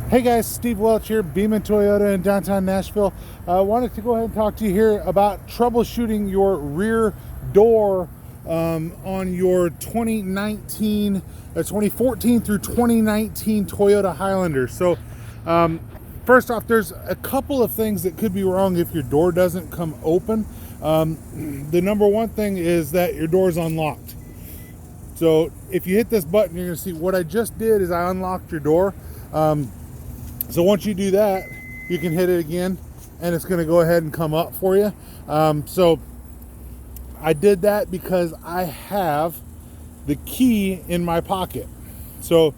Hey guys, Steve Welch here, Beeman Toyota in downtown Nashville. I wanted to go ahead and talk to you here about troubleshooting your rear door on your 2014 through 2019 Toyota Highlander. So first off, there's a couple of things that could be wrong if your door doesn't come open. The number one thing is that your door is unlocked. So if you hit this button, you're gonna see what I just did is I unlocked your door. So once you do that, you can hit it again and it's going to go ahead and come up for you. So I did that because I have the key in my pocket. So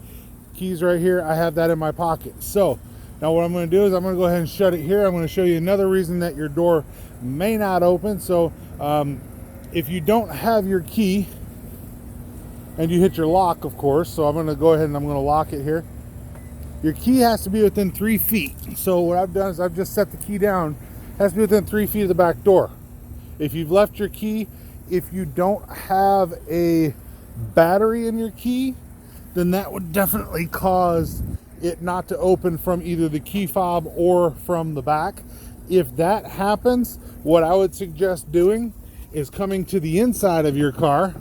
keys right here, I have that in my pocket. So now what I'm going to do is I'm going to go ahead and shut it here. I'm going to show you another reason that your door may not open. So if you don't have your key and you hit your lock, of course, so I'm going to go ahead and I'm going to lock it here. Your key has to be within 3 feet. So what I've done is I've just set the key down. It has to be within 3 feet of the back door. If you've left your key, if you don't have a battery in your key, then that would definitely cause it not to open from either the key fob or from the back. If that happens, what I would suggest doing is coming to the inside of your car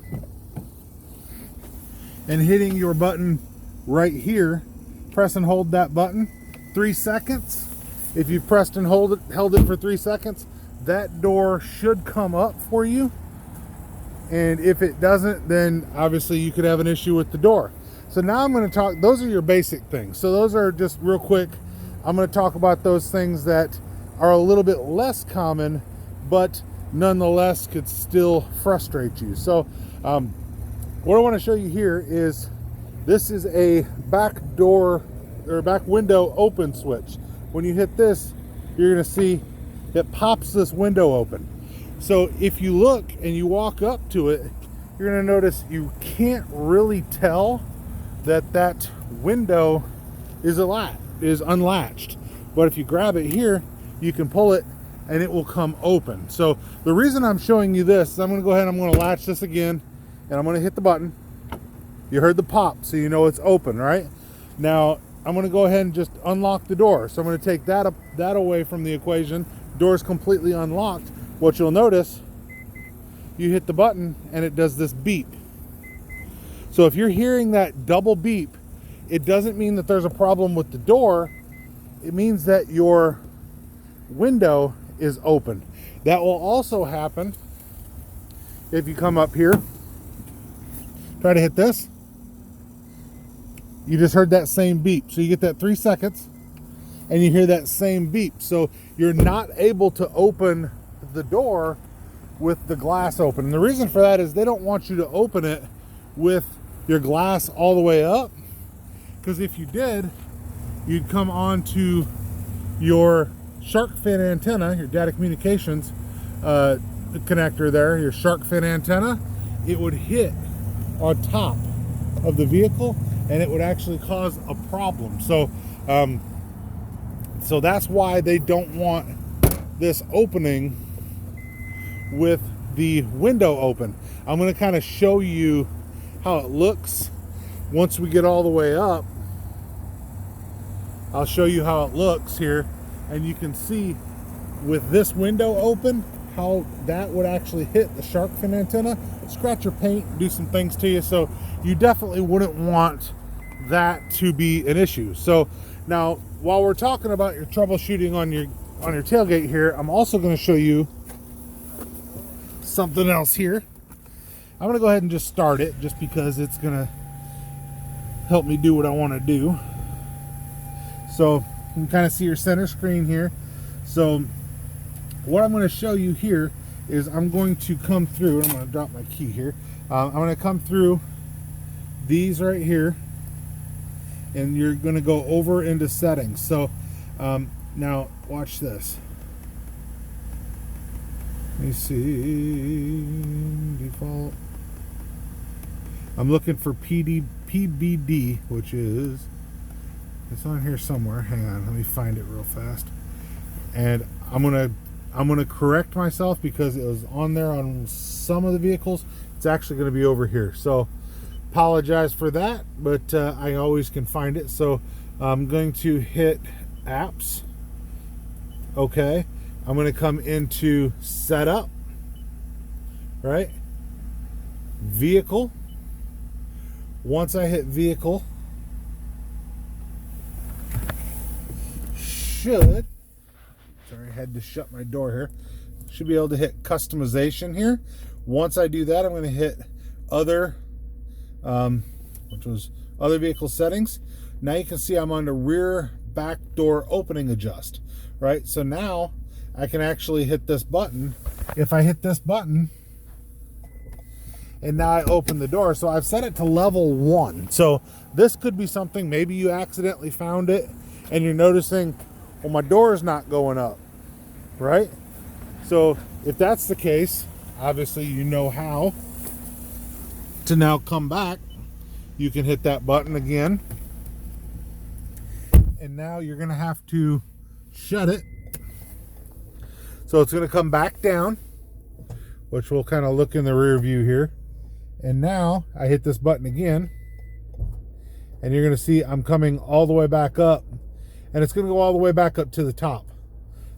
and hitting your button right here. Press and hold that button 3 seconds. If you've pressed and held it for 3 seconds, that door should come up for you. And if it doesn't, then obviously you could have an issue with the door. So now I'm going to talk, those are your basic things. So those are just real quick. I'm going to talk about those things that are a little bit less common, but nonetheless could still frustrate you. So what I want to show you here is this is a back door or back window open switch. When you hit this, you're going to see it pops this window open. So if you look and you walk up to it, you're going to notice you can't really tell that that window is unlatched. But if you grab it here, you can pull it and it will come open. So the reason I'm showing you this is I'm going to go ahead and I'm going to latch this again and I'm going to hit the button. You heard the pop, so you know it's open, right? Now, I'm going to go ahead and just unlock the door. So I'm going to take that away from the equation. Door is completely unlocked. What you'll notice, you hit the button and it does this beep. So if you're hearing that double beep, it doesn't mean that there's a problem with the door. It means that your window is open. That will also happen if you come up here. Try to hit this. You just heard that same beep. So you get that 3 seconds and you hear that same beep. So you're not able to open the door with the glass open. And the reason for that is they don't want you to open it with your glass all the way up. Because if you did, you'd come onto your shark fin antenna, your data communications connector there, your shark fin antenna. It would hit on top of the vehicle and it would actually cause a problem. So so that's why they don't want this opening with the window open. I'm going to kind of show you how it looks once we get all the way up. I'll show you how it looks here, and you can see with this window open how that would actually hit the shark fin antenna, scratch your paint, do some things to you. So you definitely wouldn't want that to be an issue. So now while we're talking about your troubleshooting on your tailgate here, I'm also going to show you something else here. I'm going to go ahead and just start it just because it's going to help me do what I want to do. So you can kind of see your center screen here. So what I'm going to show you here is I'm going to come through, I'm going to drop my key here. I'm going to come through these right here, and you're going to go over into settings. So now watch this. Let me see, default. I'm looking for PBD, which is, it's on here somewhere. Hang on, let me find it real fast. And I'm gonna correct myself because it was on there on some of the vehicles. It's actually going to be over here. So Apologize for that, but I always can find it. So I'm going to hit apps. Okay, I'm going to come into setup, right? Vehicle. Once I hit vehicle, sorry, I had to shut my door here. Should be able to hit customization here. Once I do that, I'm going to hit other, which was other vehicle settings. Now you can see I'm on the rear back door opening adjust, right? So now I can actually hit this button. If I hit this button, and now I open the door. So I've set it to level 1. So this could be something, maybe you accidentally found it and you're noticing, well, my door is not going up, right? So if that's the case, obviously you know how to now come back. You can hit that button again. And now you're going to have to shut it. So it's going to come back down, which we'll kind of look in the rear view here. And now I hit this button again, and you're going to see I'm coming all the way back up, and it's going to go all the way back up to the top.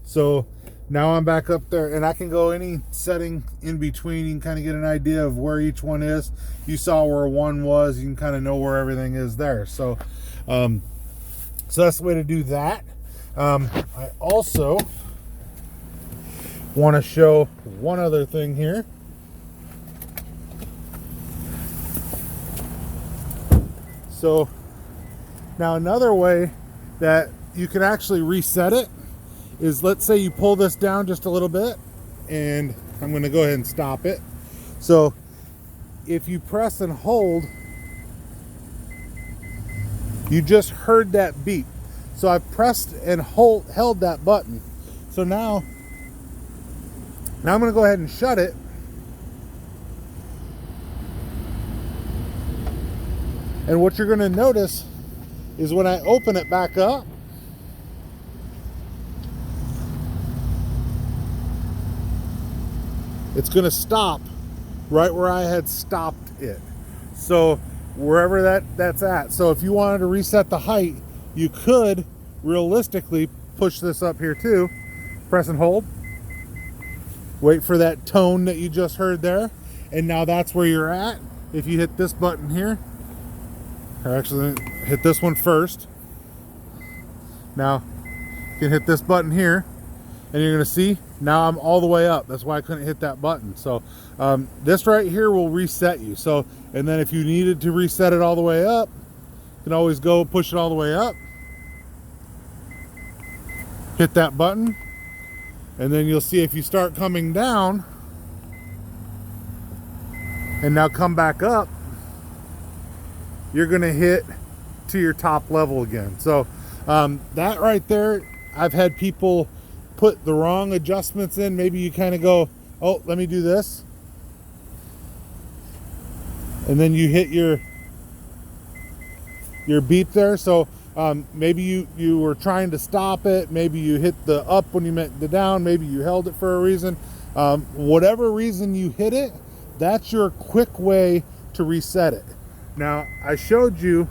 So now I'm back up there, and I can go any setting in between. You can kind of get an idea of where each one is. You saw where 1 was. You can kind of know where everything is there. So, so that's the way to do that. I also want to show one other thing here. So now another way that you can actually reset it is, let's say you pull this down just a little bit, and I'm going to go ahead and stop it. So if you press and hold, you just heard that beep. So I pressed and held that button. So now I'm going to go ahead and shut it. And what you're going to notice is when I open it back up, it's going to stop right where I had stopped it. So wherever that's at. So if you wanted to reset the height, you could realistically push this up here too. Press and hold. Wait for that tone that you just heard there. And now that's where you're at. If you hit this button here, or actually hit this one first. Now you can hit this button here, and you're going to see now I'm all the way up. That's why I couldn't hit that button. So this right here will reset you. So, and then if you needed to reset it all the way up, you can always go push it all the way up, hit that button, and then you'll see if you start coming down and now come back up, you're going to hit to your top level again. So that right there, I've had people put the wrong adjustments in. Maybe you kind of go, oh, let me do this, and then you hit your beep there. So maybe you were trying to stop it, maybe you hit the up when you meant the down, maybe you held it for a reason. Whatever reason you hit it, that's your quick way to reset it. Now, I showed you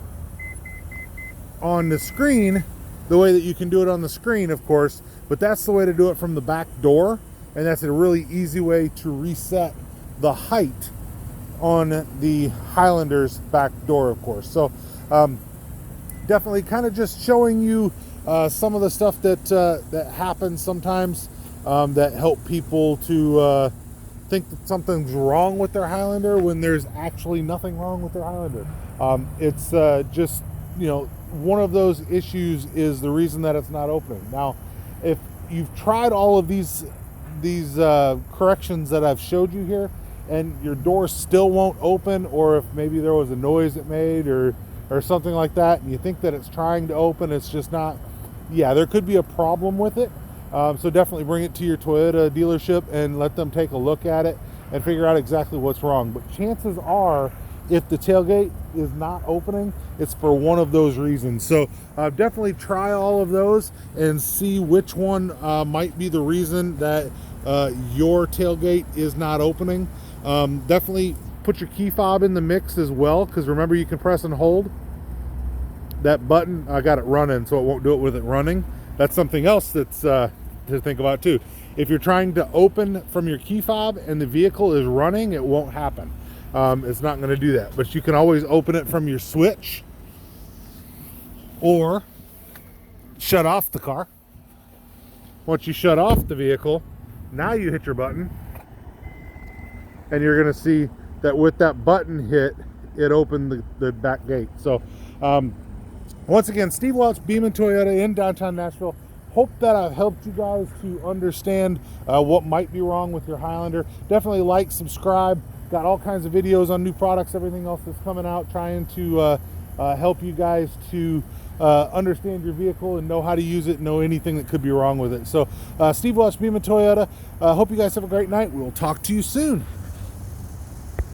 on the screen the way that you can do it on the screen, of course, but that's the way to do it from the back door, and that's a really easy way to reset the height on the Highlander's back door, of course. So definitely kind of just showing you some of the stuff that happens sometimes that help people to think that something's wrong with their Highlander when there's actually nothing wrong with their Highlander. It's just, you know, one of those issues is the reason that it's not opening. Now, if you've tried all of these corrections that I've showed you here, and your door still won't open, or if maybe there was a noise it made or something like that, and you think that it's trying to open, it's just not, yeah, there could be a problem with it. So definitely bring it to your Toyota dealership and let them take a look at it and figure out exactly what's wrong. But chances are, if the tailgate is not opening, it's for one of those reasons. So definitely try all of those and see which one might be the reason that your tailgate is not opening. Definitely put your key fob in the mix as well, because remember, you can press and hold that button. I got it running, so it won't do it with it running. That's something else that's to think about too. If you're trying to open from your key fob and the vehicle is running, it won't happen. It's not going to do that. But you can always open it from your switch or shut off the car. Once you shut off the vehicle, now you hit your button, and you're going to see that with that button hit, it opened the back gate. So once again, Steve Welch, Beeman Toyota in downtown Nashville. Hope that I've helped you guys to understand what might be wrong with your Highlander. Definitely like, subscribe. Got all kinds of videos on new products, everything else that's coming out, trying to help you guys to understand your vehicle and know how to use it, know anything that could be wrong with it. So Steve Welch, Beeman Toyota. Hope you guys have a great night. We'll talk to you soon.